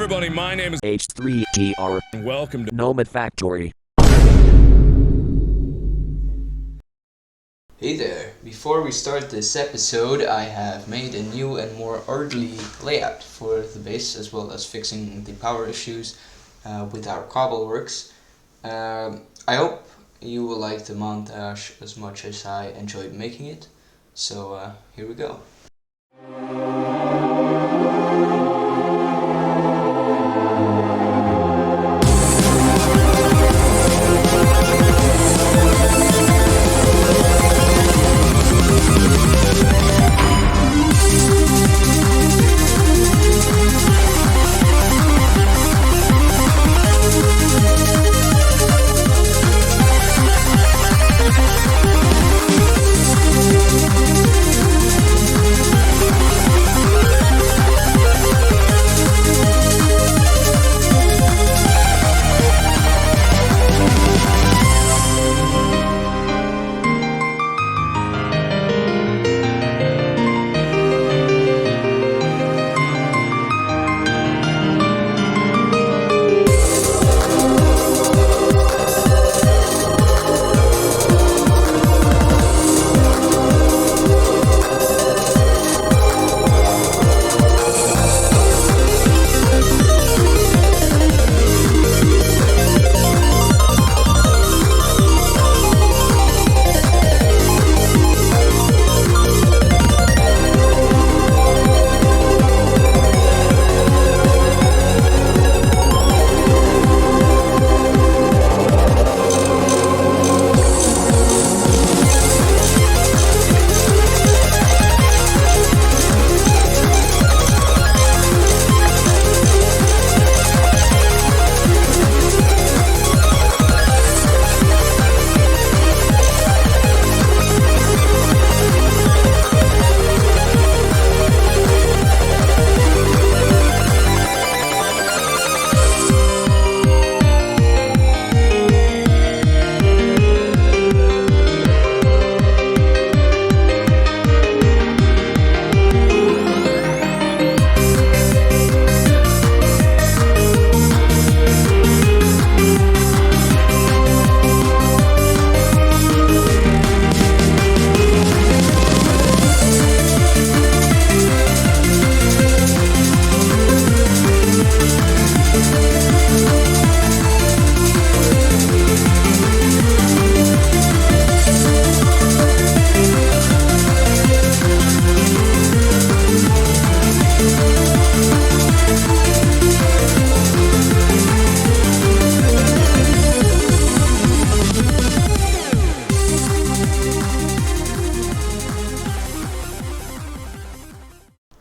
everybody, my name is H3TR. and welcome to Nomifactory. Hey there! Before we start this episode, I have made a new and more orderly layout for the base, as well as fixing the power issues with our cobble works. I hope you will like the montage as much as I enjoyed making it. So here we go.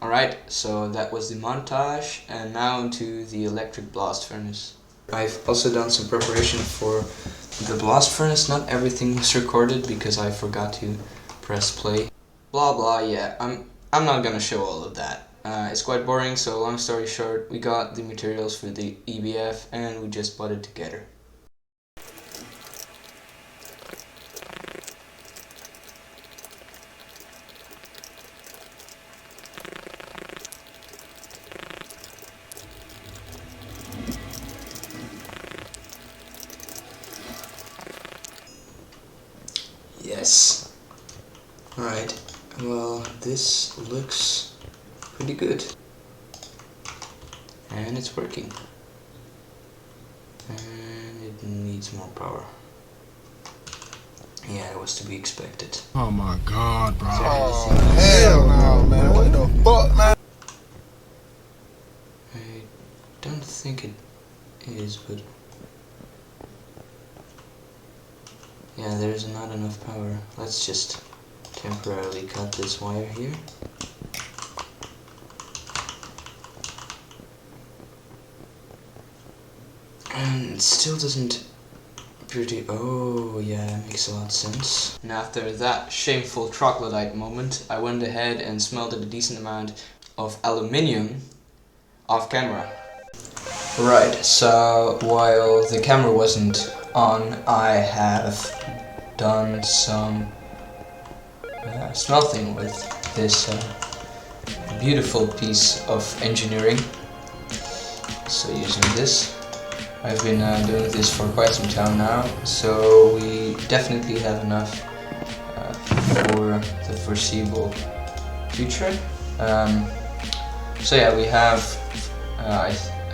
Alright, so that was the montage, and now into the electric blast furnace. I've also done some preparation for the blast furnace. Not everything was recorded because I forgot to press play. Blah blah, yeah, I'm not gonna show all of that. It's quite boring, so long story short, we got the materials for the EBF and we just put it together. Yes. Alright, well, this looks pretty good. And it's working. And it needs more power. Yeah, it was to be expected. Oh my god, bro. Oh, hell no, man. What the fuck, man? I don't think it is, but... yeah, there's not enough power. Let's just temporarily cut this wire here. And it still doesn't pretty... oh yeah, that makes a lot of sense. And after that shameful troglodyte moment, I went ahead and smelted a decent amount of aluminium off camera. Right, so while the camera wasn't on, I have done some smelting with this beautiful piece of engineering. So using this, I've been doing this for quite some time now, so we definitely have enough for the foreseeable future. So yeah, we have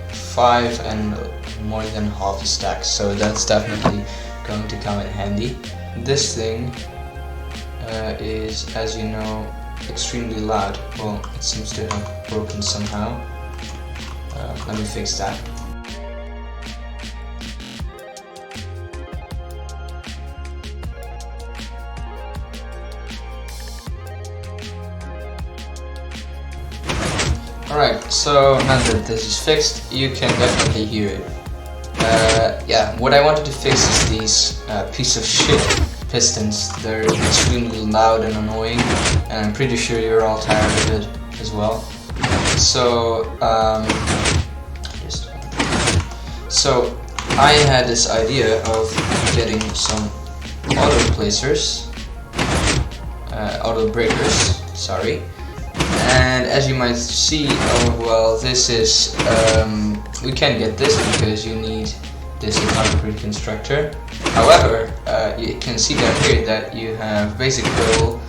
5 and more than half a stack, so that's definitely going to come in handy. This thing is, as you know, extremely loud. Well, it seems to have broken somehow. Let me fix that. Alright, so now that this is fixed, you can definitely hear it. Yeah, what I wanted to fix is these piece of shit pistons. They're extremely loud and annoying, and I'm pretty sure you're all tired of it as well. So, I had this idea of getting some auto placers, auto breakers, sorry. And as you might see, oh well, this is, we can't get this because you need this concrete constructor. However, you can see down here that you have basic coil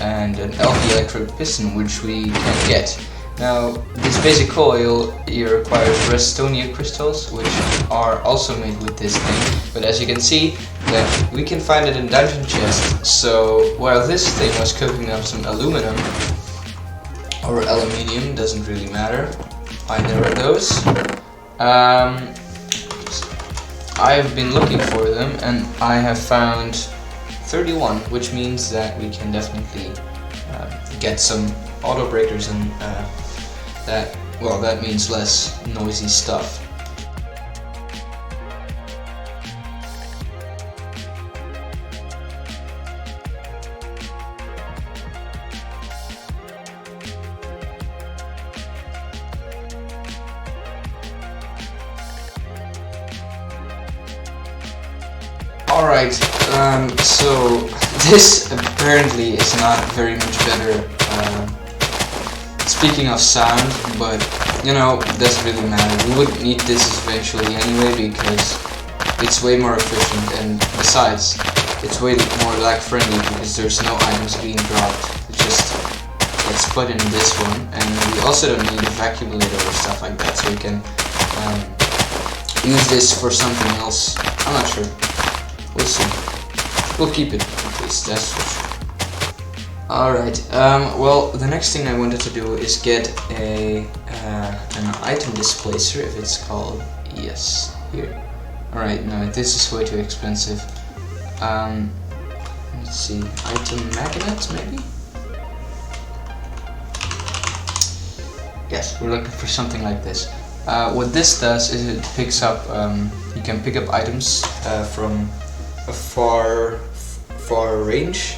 and an LV electrode piston, which we can get. Now, this basic coil here requires Restonia crystals, which are also made with this thing. But as you can see, that we can find it in dungeon chests. So while this thing was cooking up some aluminum, or aluminium, doesn't really matter, either of those. I've been looking for them and I have found 31, which means that we can definitely get some auto breakers, and that means less noisy stuff. Alright, so this apparently is not very much better, speaking of sound, but you know, it doesn't really matter. We would need this eventually anyway because it's way more efficient, and besides, it's way more lag friendly because there's no items being dropped. It just gets put in this one, and we also don't need a vacuumulator or stuff like that, so we can use this for something else. I'm not sure. We'll see. We'll keep it at least, that's for sure. Alright, well, the next thing I wanted to do is get an item displacer, if it's called. Yes, here. Alright, no, this is way too expensive. Let's see, item magnet maybe? Yes, we're looking for something like this. What this does is it picks up, you can pick up items from a far range.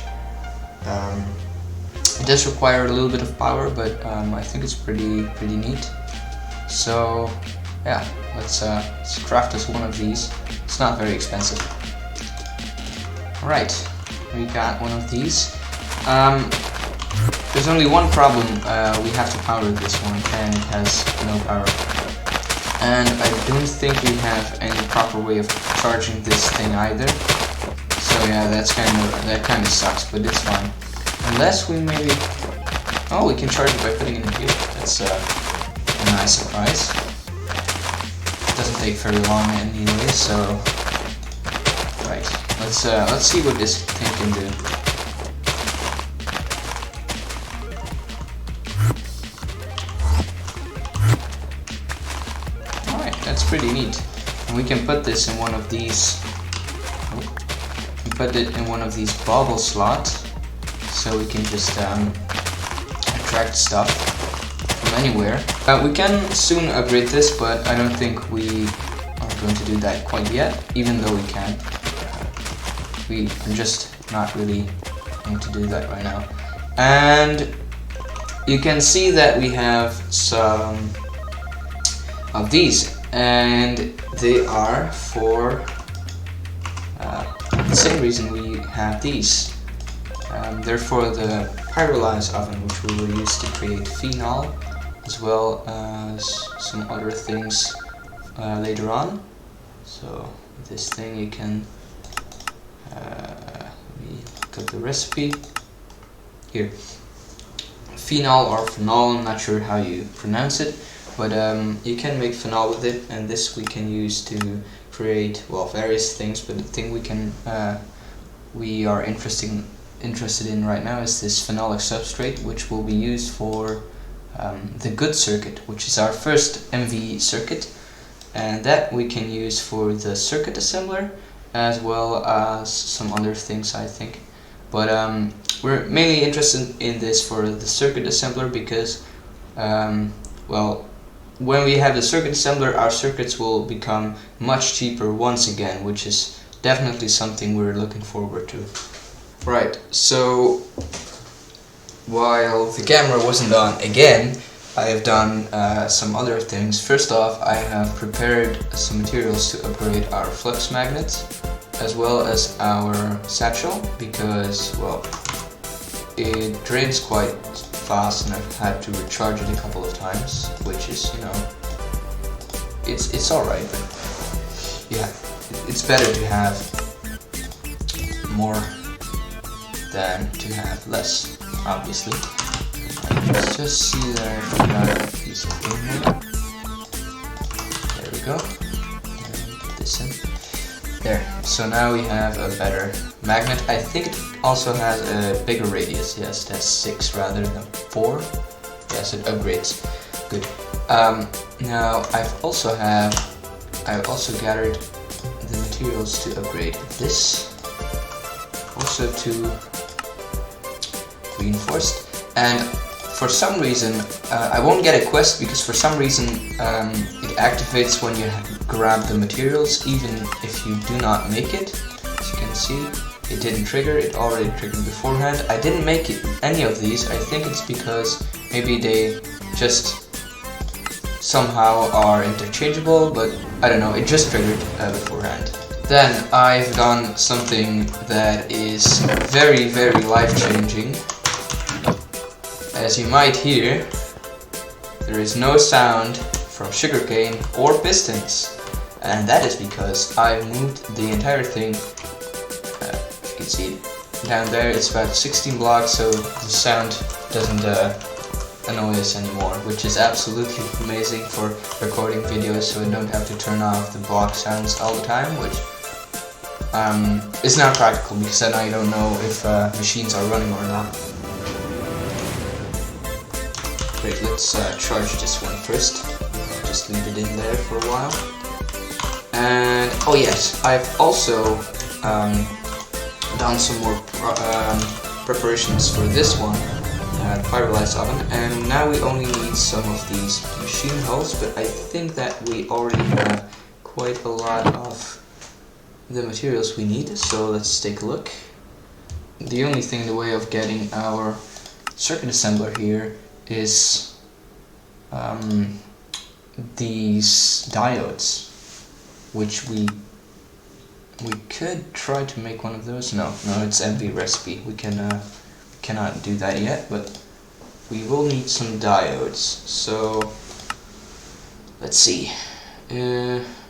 It does require a little bit of power, but I think it's pretty neat. So yeah, let's craft us one of these. It's not very expensive. Alright, we got one of these. There's only one problem. We have to power this one, and it has no power. And I don't think we have any proper way of charging this thing either. So yeah, that kind of sucks, but it's fine. Unless we maybe, oh, we can charge it by putting it in here. That's a nice surprise. It doesn't take very long anyway, so right. Let's see what this thing can do. Alright, that's pretty neat. And we can put this in one of these. Put it in one of these bobble slots, so we can just attract stuff from anywhere. We can soon upgrade this, but I don't think we are going to do that quite yet, even though we can. We are just not really going to do that right now. And you can see that we have some of these, and they are for the same reason we have these. They're for the pyrolyze oven, which we will use to create phenol, as well as some other things later on. So this thing you can let me look at the recipe here. Phenol or phenol, I'm not sure how you pronounce it, but you can make phenol with it, and this we can use to create, well, various things. But the thing we are interested in right now is this phenolic substrate, which will be used for the good circuit, which is our first MV circuit, and that we can use for the circuit assembler as well as some other things, I think. But we're mainly interested in this for the circuit assembler because, well, when we have the circuit assembler, our circuits will become much cheaper once again, which is definitely something we're looking forward to. Right, so while the camera wasn't on again, I have done some other things. First off, I have prepared some materials to upgrade our flux magnets as well as our satchel, because, well, it drains quite fast and I've had to recharge it a couple of times, which is, you know, it's alright, but yeah, it's better to have more than to have less, obviously. Let's just see that I forgot a piece of thing here. There we go. And put this in. There. So now we have a better magnet. I think it also has a bigger radius. Yes, it has 6 rather than 4. Yes, it upgrades. Good. Now I've also gathered the materials to upgrade this. Also to reinforced, and for some reason I won't get a quest because for some reason it activates when you grab the materials even if you do not make it. As you can see, it didn't trigger, it already triggered beforehand. I didn't make any of these. I think it's because maybe they just somehow are interchangeable, but I don't know, it just triggered beforehand. Then I've done something that is very, very life-changing. As you might hear, there is no sound from sugarcane or pistons, and that is because I moved the entire thing, you can see it down there. It's about 16 blocks, so the sound doesn't annoy us anymore, which is absolutely amazing for recording videos, so I don't have to turn off the block sounds all the time, which is not practical because then I don't know if machines are running or not. Wait, let's charge this one first. Just leave it in there for a while. And oh yes, I've also done some more preparations for this one, the fiberglass oven, and now we only need some of these machine hulls, but I think that we already have quite a lot of the materials we need, so let's take a look. The only thing in the way of getting our circuit assembler here is these diodes, which we could try to make one of those. No, it's MV recipe. We cannot do that yet, but we will need some diodes. So let's see.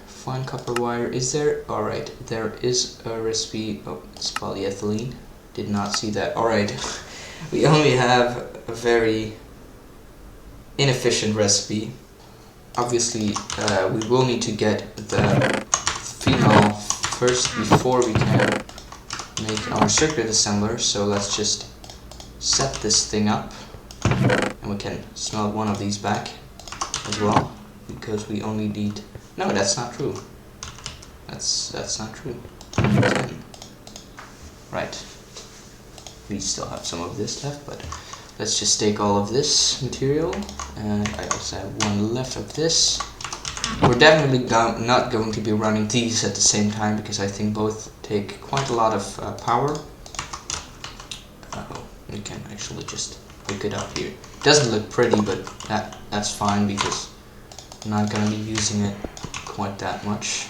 Fine copper wire. Is there? All right, there is a recipe. Oh, it's polyethylene. Did not see that. All right, we only have a very inefficient recipe. Obviously, we will need to get the phenol first before we can make our circuit assembler. So let's just set this thing up, and we can smelt one of these back as well, because we only need. No, that's not true. That's not true. 10. Right. We still have some of this left, but let's just take all of this material, and I also have one left of this. We're definitely not going to be running these at the same time because I think both take quite a lot of power. We can actually just hook it up here. It doesn't look pretty, but that's fine because I'm not going to be using it quite that much.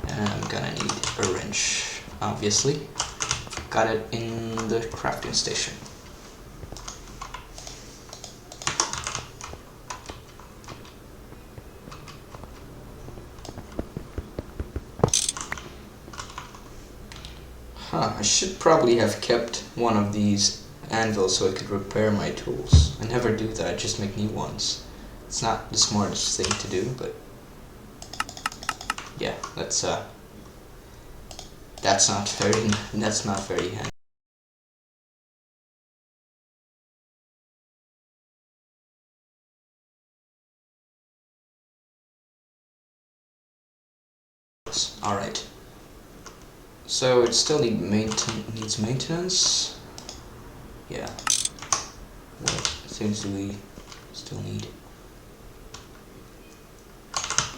And I'm going to need a wrench, obviously. Got it in the crafting station. I should probably have kept one of these anvils so I could repair my tools. I never do that, I just make new ones. It's not the smartest thing to do, but yeah, that's not very handy. Alright. So it still needs maintenance. Yeah. What things do we still need?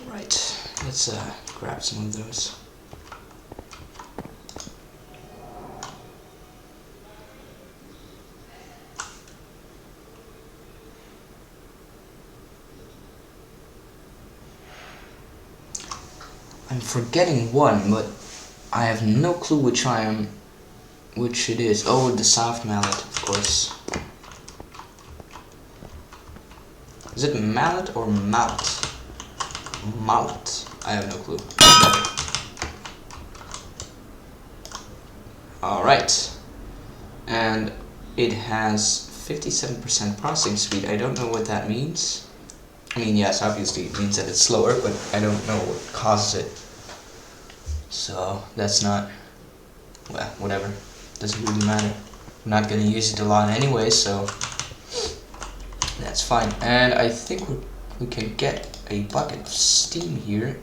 Right. Let's grab some of those. I'm forgetting one, but I have no clue which it is. Oh, the soft mallet, of course. Is it mallet or mallet? Mallet. I have no clue. Alright. And it has 57% processing speed. I don't know what that means. I mean, yes, obviously it means that it's slower, but I don't know what causes it. So that's not, well, whatever. Doesn't really matter. I'm not gonna use it a lot anyway, so that's fine. And I think we can get a bucket of steam here.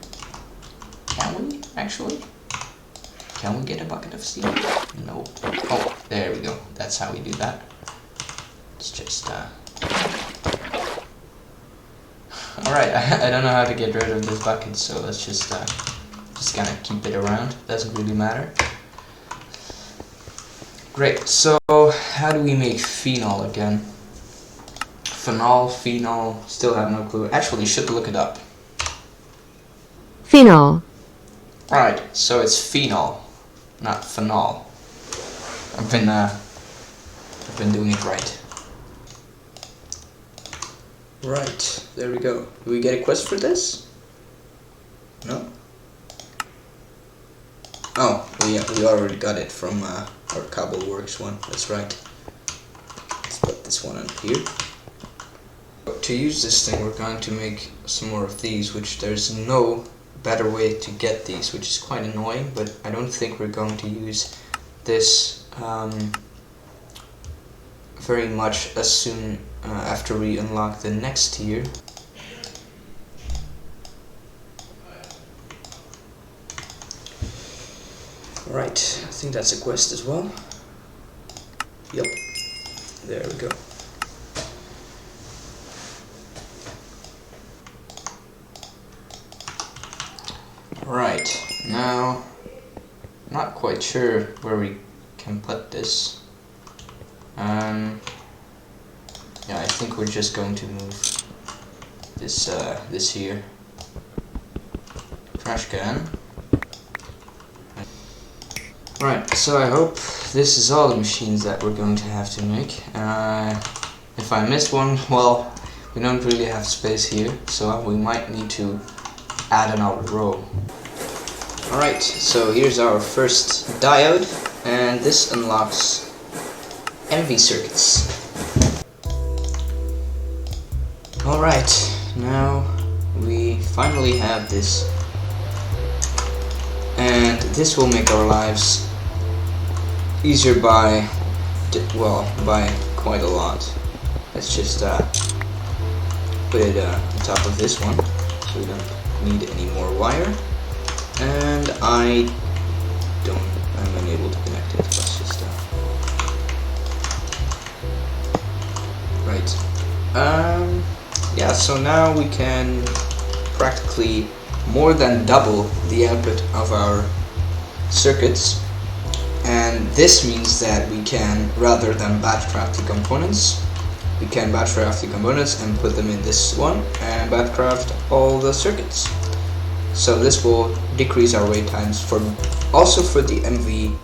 Can we, actually? Can we get a bucket of steam? No. Oh, there we go. That's how we do that. It's just, Alright, I don't know how to get rid of this bucket, so let's just kind of keep it around. Doesn't really matter. Great, so how do we make phenol again? Phenol, still have no clue. Actually, should look it up. Phenol. Alright, so it's phenol, not phenol. I've been doing it right. Right, there we go. Do we get a quest for this? No? Oh, we already got it from our Cobble Works one, that's right. Let's put this one on here. To use this thing, we're going to make some more of these, which there's no better way to get these, which is quite annoying, but I don't think we're going to use this very much as soon after we unlock the next tier. Right, I think that's a quest as well. Yep, there we go. Right, now, not quite sure where we can put this. Yeah, I think we're just going to move this this here. Trash can. Right, so I hope this is all the machines that we're going to have to make. If I missed one, well, we don't really have space here, so we might need to add another row. Alright, so here's our first diode, and this unlocks MV circuits. Alright, now we finally have this, and this will make our lives easier by quite a lot. Let's just put it on top of this one, so we don't need any more wire. And I'm unable to connect it. Let's just right. Yeah, so now we can practically more than double the output of our circuits, and this means that we can, rather than batchcraft the components, we can batchcraft the components and put them in this one and batchcraft all the circuits. So this will decrease our wait times also for the MV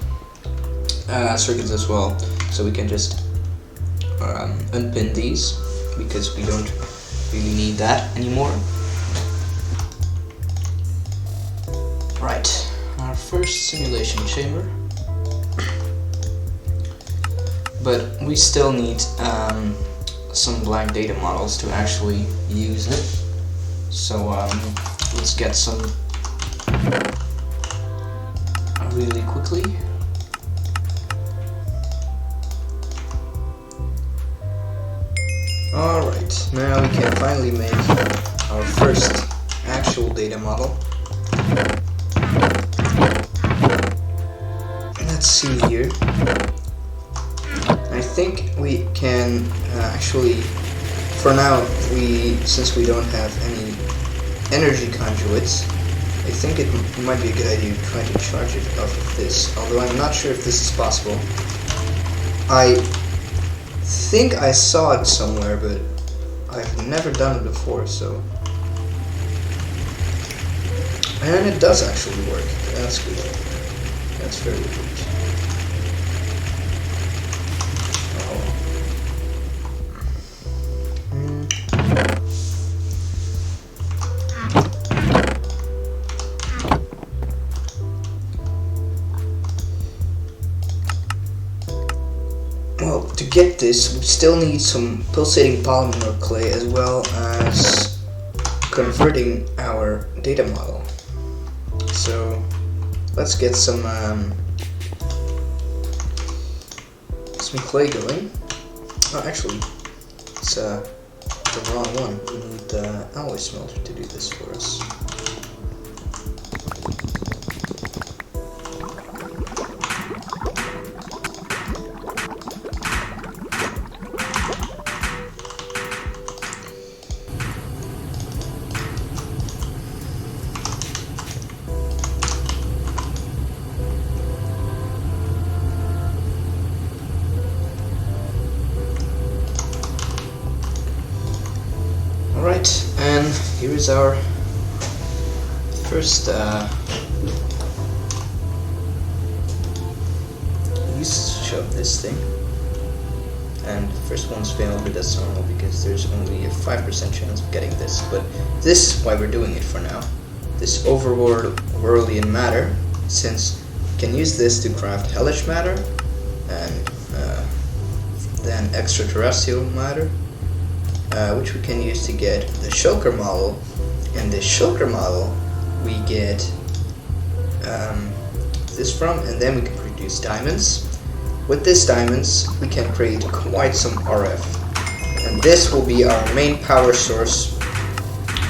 circuits as well. So we can just unpin these because we don't really need that anymore. Right, our first simulation chamber. but we still need some blank data models to actually use it. So let's get some really quickly. Alright, now we can finally make our first actual data model. Let's see here. I think we can actually, for now, since we don't have any energy conduits, I think it might be a good idea to try to charge it off of this, although I'm not sure if this is possible. I think I saw it somewhere, but I've never done it before, so... And it does actually work. That's good. That's very good. Well, to get this, we still need some pulsating polymer clay as well as converting our data model. So let's get some clay going. Oh, actually, it's the wrong one. We need the alloy smelter to do this for us. Alright, and here is our first use of this thing. And the first one's failed, but that's normal because there's only a 5% chance of getting this. But this is why we're doing it for now. This overworldian matter, since we can use this to craft hellish matter and then extraterrestrial matter. Which we can use to get the shulker model, and the shulker model we get this from, and then we can produce diamonds. With these diamonds we can create quite some RF, and this will be our main power source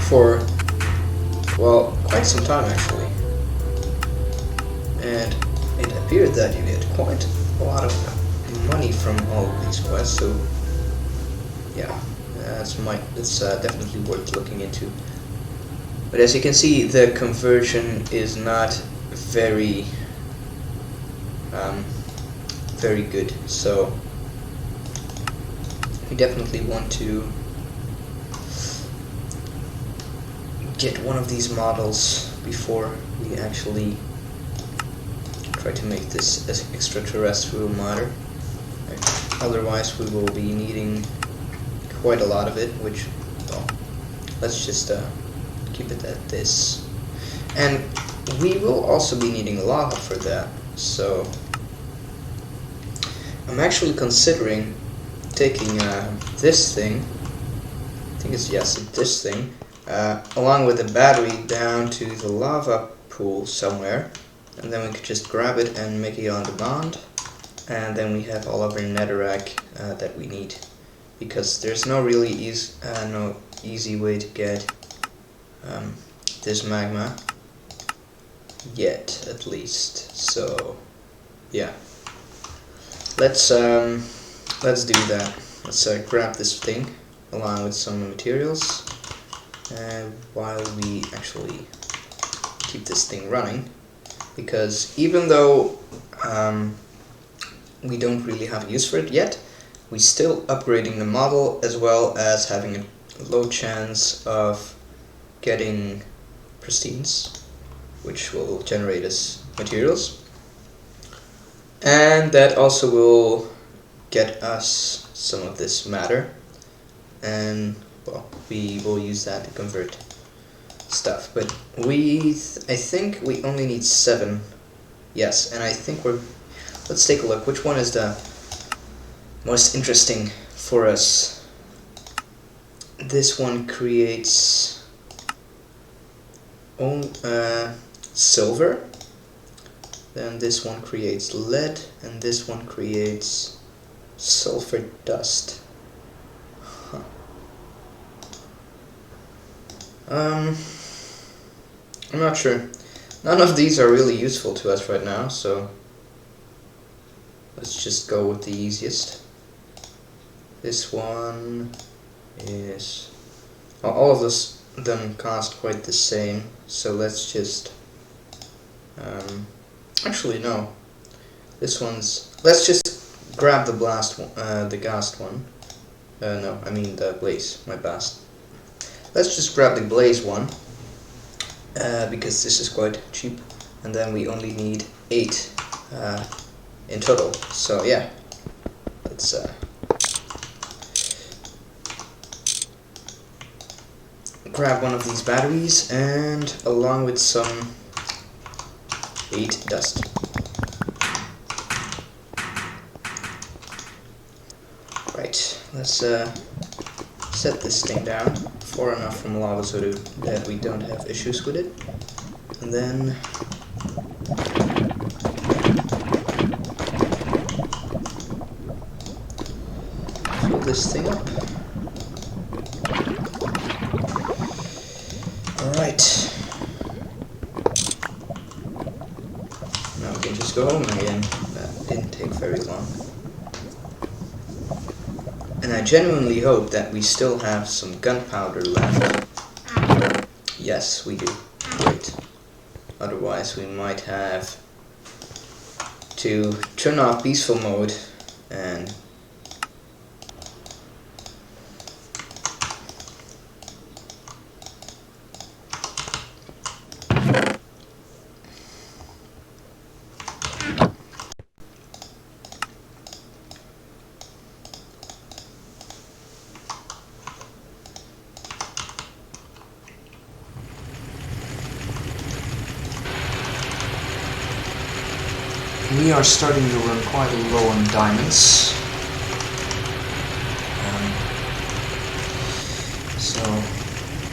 for, well, quite some time actually. And it appeared that you get quite a lot of money from all of these quests, so yeah. It's definitely worth looking into. But as you can see, the conversion is not very good. So we definitely want to get one of these models before we actually try to make this extraterrestrial matter. Otherwise, we will be needing quite a lot of it, which, well, let's just keep it at this. And we will also be needing lava for that, so I'm actually considering taking this thing, I think it's, yes, this thing, along with the battery down to the lava pool somewhere, and then we could just grab it and make it on demand, and then we have all of our netherrack that we need. Because there's no really easy way to get this magma yet, at least. So yeah, let's do that. Let's grab this thing along with some materials, while we actually keep this thing running. Because even though we don't really have a use for it yet, we're still upgrading the model, as well as having a low chance of getting pristines, which will generate us materials. And that also will get us some of this matter, and well, we will use that to convert stuff. But I think we only need 7. Yes, and I think let's take a look. Which one is the most interesting for us. This one creates silver, then this one creates lead, and this one creates sulfur dust. I'm not sure. None of these are really useful to us right now, so let's just go with the easiest. This one is... all of them cost quite the same, so let's just... actually no. This one's... let's just grab the blast one, the ghast one. No, I mean the blaze, my best. Let's just grab the blaze one, because this is quite cheap, and then we only need 8 in total. So yeah, let's grab one of these batteries, and along with some 8 dust. Right, let's set this thing down far enough from lava so that we don't have issues with it, and then fill this thing up. Alright, now we can just go home again. That didn't take very long. And I genuinely hope that we still have some gunpowder left. Yes, we do. Great. Otherwise we might have to turn off peaceful mode and we are starting to run quite low on diamonds. So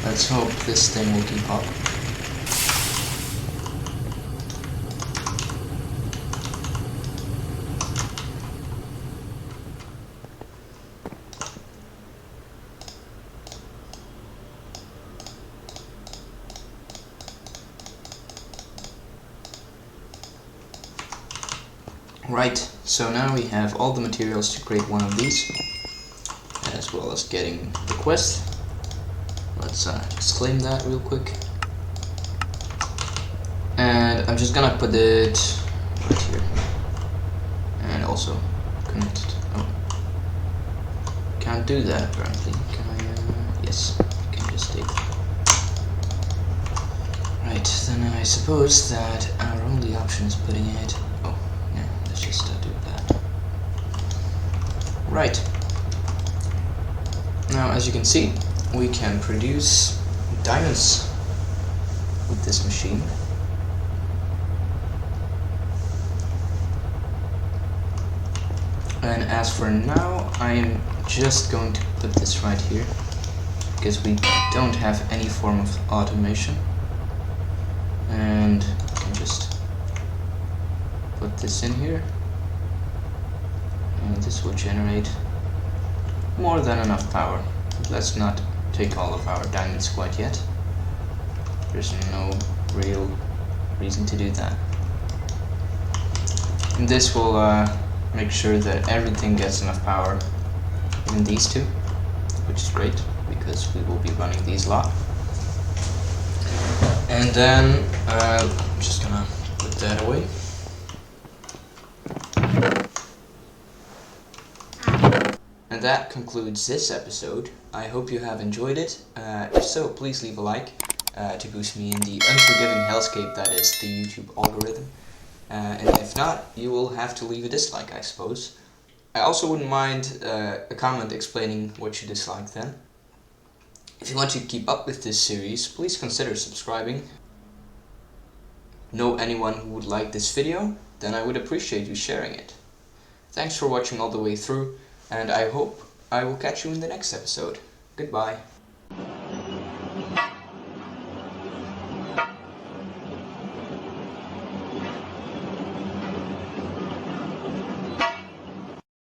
let's hope this thing will keep up. Right, so now we have all the materials to create one of these, as well as getting the quest. Let's exclaim that real quick. And I'm just gonna put it right here. And also connect it. Oh. Can't do that apparently. Can I? Yes, I can just take it. Right, then I suppose that our only option is putting it... oh, yeah, let's just do that. Right. Now, as you can see, we can produce diamonds with this machine. And as for now, I am just going to put this right here, because we don't have any form of automation. And I can just put this in here, and this will generate more than enough power. Let's not take all of our diamonds quite yet. There's no real reason to do that. And this will make sure that everything gets enough power, even these two, which is great because we will be running these a lot. And then I'm just gonna put that away. And that concludes this episode. I hope you have enjoyed it. If so, please leave a like to boost me in the unforgiving hellscape that is the YouTube algorithm. And if not, you will have to leave a dislike, I suppose. I also wouldn't mind a comment explaining what you dislike then. If you want to keep up with this series, please consider subscribing. Know anyone who would like this video? Then I would appreciate you sharing it. Thanks for watching all the way through. and I hope I will catch you in the next episode. Goodbye.